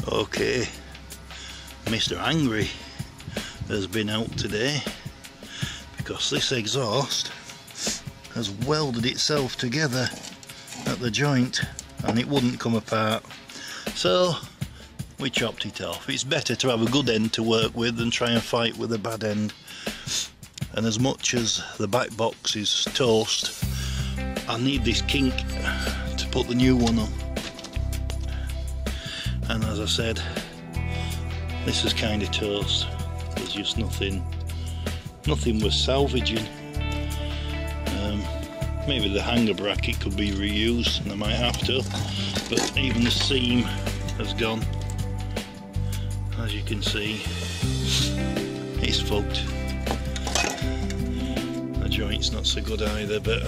Okay, Mr. Angry has been out today because this exhaust has welded itself together at the joint and it wouldn't come apart, so we chopped it off. It's better to have a good end to work with than try and fight with a bad end. And as much as the back box is toast, I need this kink to put the new one on. And as I said, this is kind of toast. There's just nothing worth salvaging. Maybe the hanger bracket could be reused, and I might have to, but even the seam has gone. As you can see, it's fucked. The joint's not so good either, but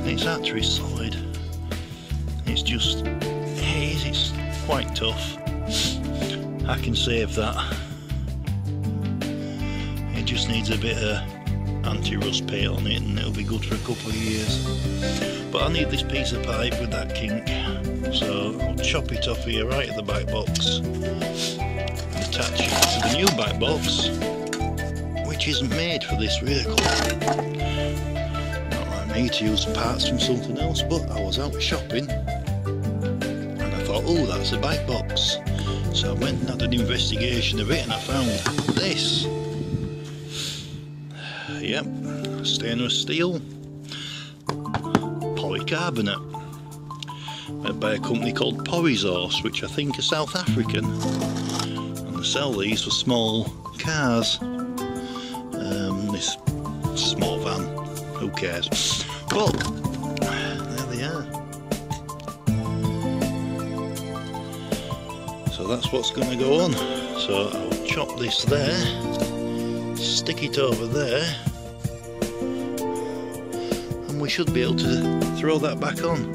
it's actually solid. It's just, it's quite tough. I can save that. It just needs a bit of anti-rust paint on it and it'll be good for a couple of years. But I need this piece of pipe with that kink, so I'll chop it off here right at the back box and attach it to the new back box, which isn't made for this vehicle. Not like me to use parts from something else, but I was out shopping and I thought, oh, that's a back box. So I went and had an investigation of it and I found this. Yep, stainless steel polycarbonate, made by a company called peugeot, which I think are South African, and they sell these for small cars. This small van, who cares? But there they are. So that's what's going to go on. So I'll chop this there, stick it over there, and we should be able to throw that back on.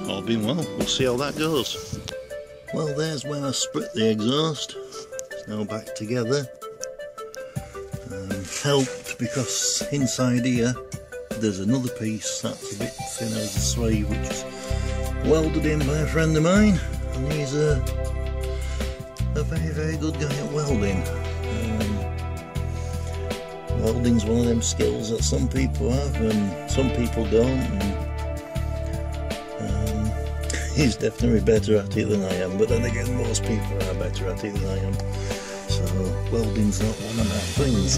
All being well, we'll see how that goes. Well, there's where I split the exhaust. It's now back together. Helped because inside here there's another piece that's a bit thinner as a sleeve, which is welded in by a friend of mine, and he's a very good guy at welding. Welding's one of them skills that some people have and some people don't, and he's definitely better at it than I am, but then again most people are better at it than I am, so welding's not one of my things.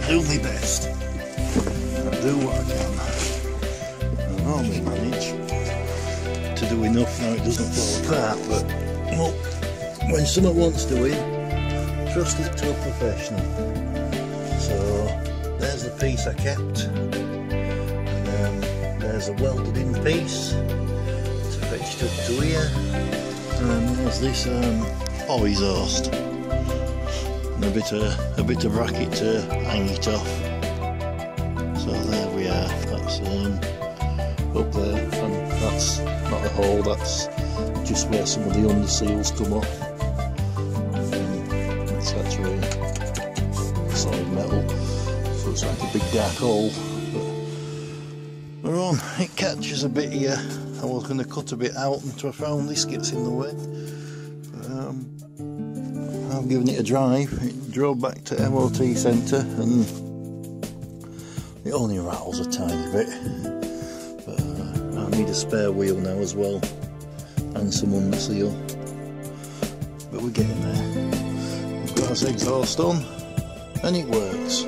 I do my best, I do what I can, I normally manage to do enough now it doesn't fall apart, but well, when someone wants to win, trust it to a professional. So there's the piece I kept, and there's a welded in piece to fetch it up to here, and there's this exhaust and a bit of bracket to hang it off. So there we are, that's up there, and that's not a hole, that's just where some of the under seals come off. It's actually solid metal, so it's like a big dark hole, but we're on. It catches a bit here. I was going to cut a bit out until I found this gets in the way. I've given it a drive. It drove back to MOT centre and it only rattles a tiny bit, but I need a spare wheel now as well and some under seal, but we're getting there. We've got this exhaust on and it works.